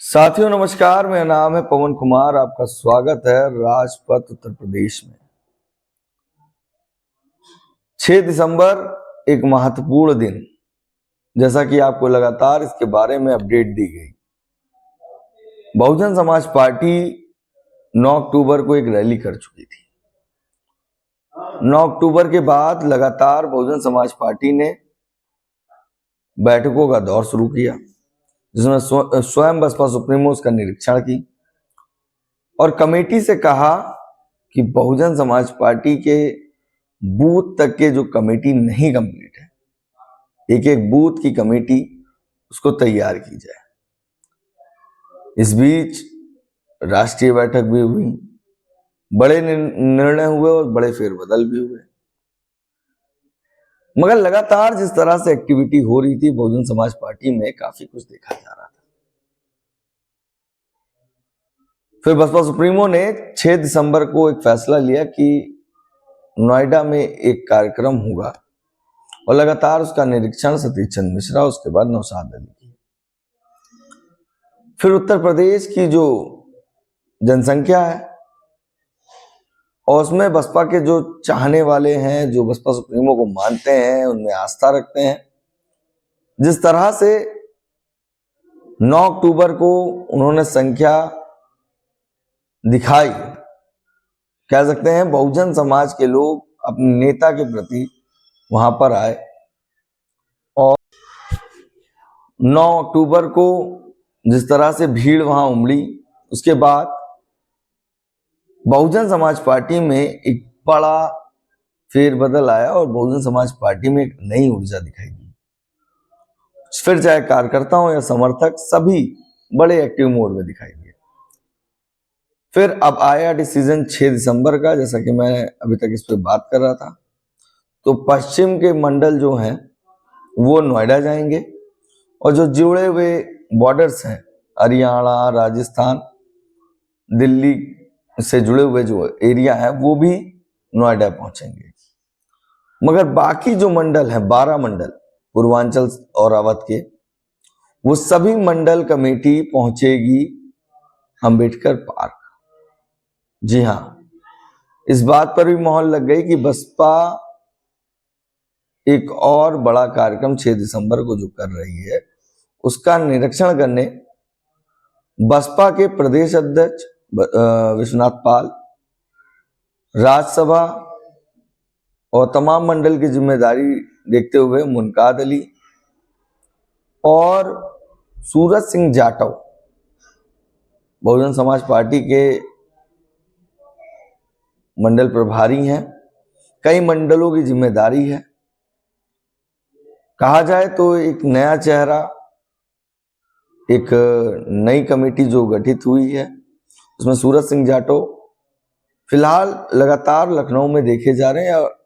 साथियों नमस्कार, मेरा नाम है पवन कुमार। आपका स्वागत है राजपथ उत्तर प्रदेश में। 6 दिसंबर एक महत्वपूर्ण दिन, जैसा कि आपको लगातार इसके बारे में अपडेट दी गई। बहुजन समाज पार्टी 9 अक्टूबर को एक रैली कर चुकी थी। 9 अक्टूबर के बाद लगातार बहुजन समाज पार्टी ने बैठकों का दौर शुरू किया, जिसमें स्वयं बसपा सुप्रीमो उसका निरीक्षण की और कमेटी से कहा कि बहुजन समाज पार्टी के बूथ तक के जो कमेटी नहीं कंप्लीट है, एक एक बूथ की कमेटी उसको तैयार की जाए। इस बीच राष्ट्रीय बैठक भी हुई, बड़े निर्णय हुए और बड़े फेरबदल भी हुए। मगर लगातार जिस तरह से एक्टिविटी हो रही थी बहुजन समाज पार्टी में, काफी कुछ देखा जा रहा था। फिर बसपा सुप्रीमो ने 6 दिसंबर को एक फैसला लिया कि नोएडा में एक कार्यक्रम होगा और लगातार उसका निरीक्षण सतीश चंद्र मिश्रा, उसके बाद नौशाद अली की। फिर उत्तर प्रदेश की जो जनसंख्या है और उसमें बसपा के जो चाहने वाले हैं, जो बसपा सुप्रीमो को मानते हैं, उनमें आस्था रखते हैं, जिस तरह से 9 अक्टूबर को उन्होंने संख्या दिखाई, कह सकते हैं बहुजन समाज के लोग अपने नेता के प्रति वहां पर आए। और 9 अक्टूबर को जिस तरह से भीड़ वहां उमड़ी, उसके बाद बहुजन समाज पार्टी में एक बड़ा फेरबदल आया और बहुजन समाज पार्टी में एक नई ऊर्जा दिखाई दी। फिर चाहे कार्यकर्ता हो या समर्थक, सभी बड़े एक्टिव मोड में दिखाई दिए। फिर अब आया डिसीजन 6 दिसंबर का, जैसा कि मैं अभी तक इस पर बात कर रहा था। तो पश्चिम के मंडल जो हैं वो नोएडा जाएंगे और जो जुड़े हुए बॉर्डर्स हैं, हरियाणा, राजस्थान, दिल्ली से जुड़े हुए जो एरिया है, वो भी नोएडा पहुंचेंगे। मगर बाकी जो मंडल है, 12 मंडल पूर्वांचल और अवध के, वो सभी मंडल कमेटी पहुंचेगी अंबेडकर पार्क। जी हां, इस बात पर भी मोहर लग गई कि बसपा एक और बड़ा कार्यक्रम 6 दिसंबर को जो कर रही है, उसका निरीक्षण करने बसपा के प्रदेश अध्यक्ष विश्वनाथ पाल, राज्यसभा और तमाम मंडल की जिम्मेदारी देखते हुए मुनकाद अली और सूरज सिंह जाटव, बहुजन समाज पार्टी के मंडल प्रभारी हैं। कई मंडलों की जिम्मेदारी है। कहा जाए तो एक नया चेहरा, एक नई कमेटी जो गठित हुई है, उसमें सूरज सिंह जाटव फिलहाल लगातार लखनऊ में देखे जा रहे हैं और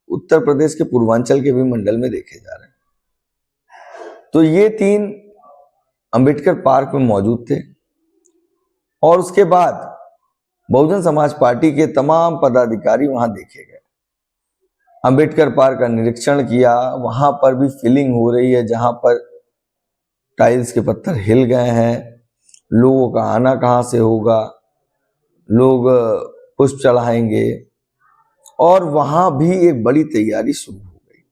उत्तर प्रदेश के पूर्वांचल के भी मंडल में देखे जा रहे हैं। तो ये 3 अंबेडकर पार्क में मौजूद थे और उसके बाद बहुजन समाज पार्टी के तमाम पदाधिकारी वहां देखे गए। अंबेडकर पार्क का निरीक्षण किया। वहां पर भी फीलिंग हो रही है, जहां पर टाइल्स के पत्थर हिल गए हैं, लोगों का आना कहां से होगा, लोग पुष्प चढ़ाएंगे, और वहां भी एक बड़ी तैयारी शुरू हो गई।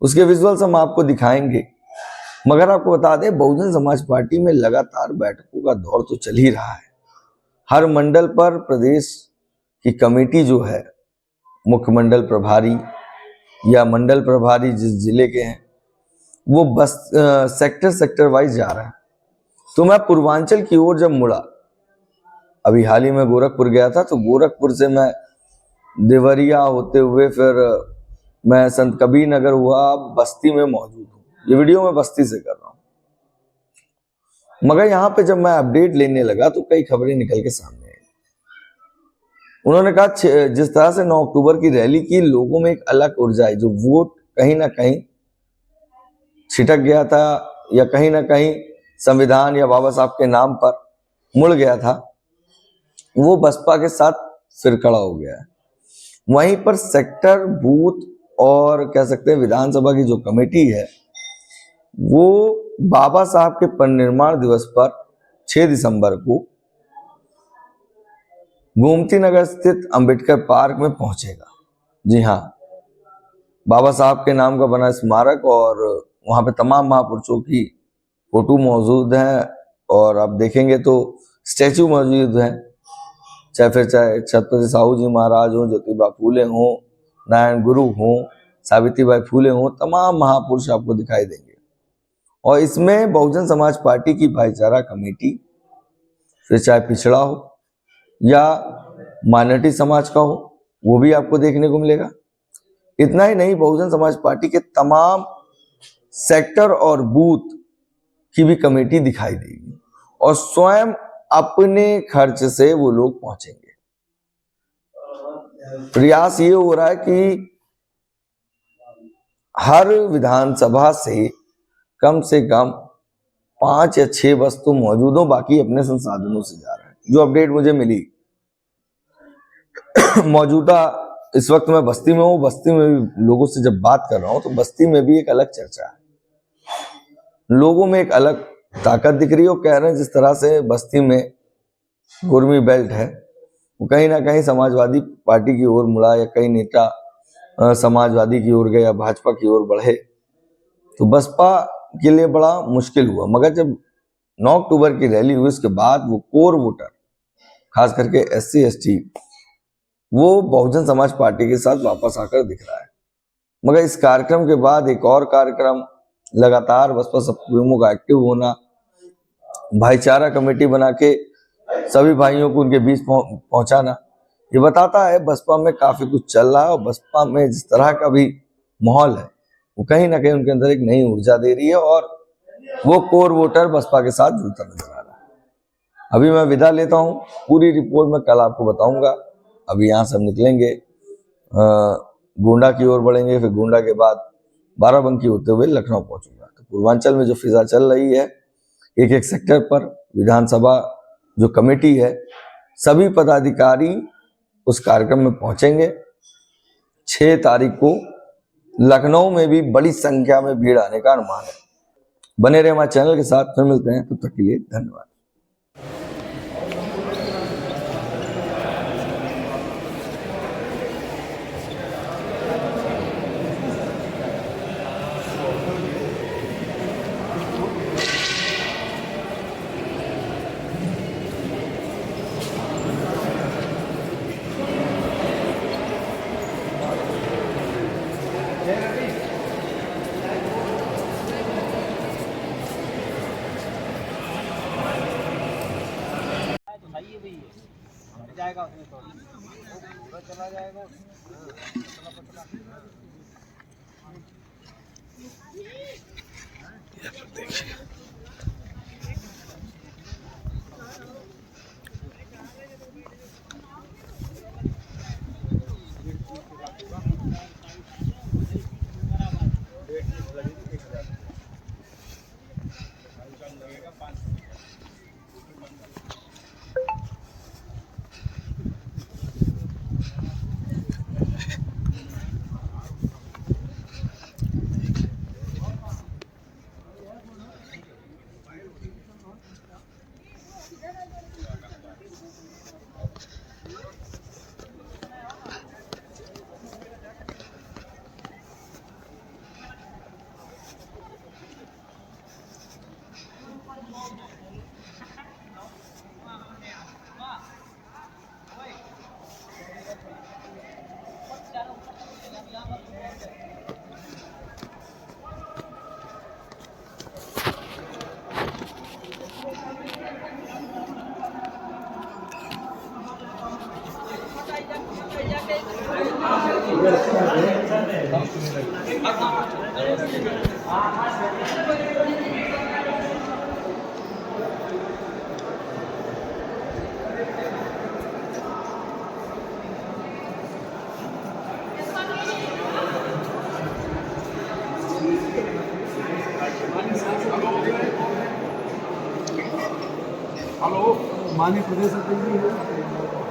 उसके विजुअल्स हम आपको दिखाएंगे। मगर आपको बता दें, बहुजन समाज पार्टी में लगातार बैठकों का दौर तो चल ही रहा है। हर मंडल पर प्रदेश की कमेटी जो है, मुख्य मंडल प्रभारी या मंडल प्रभारी जिस जिले के हैं, वो बस सेक्टर वाइज जा रहा है। तो मैं पूर्वांचल की ओर जब मुड़ा, अभी हाल ही में गोरखपुर गया था, तो गोरखपुर से मैं देवरिया होते हुए फिर मैं संत कबीर नगर हुआ, बस्ती में मौजूद हूँ। ये वीडियो मैं बस्ती से कर रहा हूँ। मगर यहाँ पे जब मैं अपडेट लेने लगा तो कई खबरें निकल के सामने आई। उन्होंने कहा जिस तरह से 9 अक्टूबर की रैली की, लोगों में एक अलग ऊर्जा है, जो वोट कहीं ना कहीं छिटक गया था या कहीं ना कहीं संविधान या बाबा साहब के नाम पर मुड़ गया था, वो बसपा के साथ फिर खड़ा हो गया है। वहीं पर सेक्टर, बूथ और कह सकते हैं विधानसभा की जो कमेटी है, वो बाबा साहब के परिनिर्वाण दिवस पर 6 दिसंबर को गोमती नगर स्थित अंबेडकर पार्क में पहुंचेगा। जी हाँ, बाबा साहब के नाम का बना स्मारक और वहां पे तमाम महापुरुषों की फोटो मौजूद है और आप देखेंगे तो स्टैचू मौजूद है, चाहे छत्रपति साहू जी महाराज हो, ज्योतिबा फूले हो, नारायण गुरु हो, सावित्रीबाई फूले हो, तमाम महापुरुष आपको दिखाई देंगे। और इसमें बहुजन समाज पार्टी की भाईचारा कमेटी, फिर चाहे पिछड़ा हो या माइनॉरिटी समाज का हो, वो भी आपको देखने को मिलेगा। इतना ही नहीं, बहुजन समाज पार्टी के तमाम सेक्टर और बूथ की भी कमेटी दिखाई देगी और स्वयं अपने खर्च से वो लोग पहुंचेंगे। प्रयास ये हो रहा है कि हर विधानसभा से कम 5 या 6 बस तो मौजूद हो, बाकी अपने संसाधनों से जा रहा है। जो अपडेट मुझे मिली मौजूदा इस वक्त मैं बस्ती में हूँ, बस्ती में भी लोगों से जब बात कर रहा हूँ तो बस्ती में भी एक अलग चर्चा है, लोगों में एक अलग ताकत दिख रही है। वो कह रहे हैं जिस तरह से बस्ती में कुर्मी बेल्ट है वो कहीं ना कहीं समाजवादी पार्टी की ओर मुड़ा या कई नेता समाजवादी की ओर गए या भाजपा की ओर बढ़े तो बसपा के लिए बड़ा मुश्किल हुआ। मगर जब 9 अक्टूबर की रैली हुई उसके बाद वो कोर वोटर, खास करके SC ST, वो बहुजन समाज पार्टी के साथ वापस आकर दिख रहा है। मगर इस कार्यक्रम के बाद एक और कार्यक्रम, लगातार बसपा सुप्रीमो का एक्टिव होना, भाईचारा कमेटी बना के सभी भाइयों को उनके बीच पहुंचाना, ये बताता है बसपा में काफी कुछ चल रहा है। और बसपा में जिस तरह का भी माहौल है वो कहीं ना कहीं उनके अंदर एक नई ऊर्जा दे रही है और वो कोर वोटर बसपा के साथ जुड़ता नजर आ रहा है। अभी मैं विदा लेता हूं, पूरी रिपोर्ट में कल आपको बताऊंगा। अभी यहाँ से हम निकलेंगे, गोंडा की ओर बढ़ेंगे, फिर गोंडा के बाद बाराबंकी होते हुए लखनऊ पहुंचूंगा। तो पूर्वांचल में जो फिजा चल रही है, एक एक सेक्टर पर विधानसभा जो कमेटी है, सभी पदाधिकारी उस कार्यक्रम में पहुंचेंगे। 6 तारीख को लखनऊ में भी बड़ी संख्या में भीड़ आने का अनुमान है। बने रहे हमारे चैनल के साथ, फिर मिलते हैं, तब तक के लिए धन्यवाद। जाएगा उसमें तो चला जाएगा। हेलो, माननीय प्रदेश अध्यक्ष जी।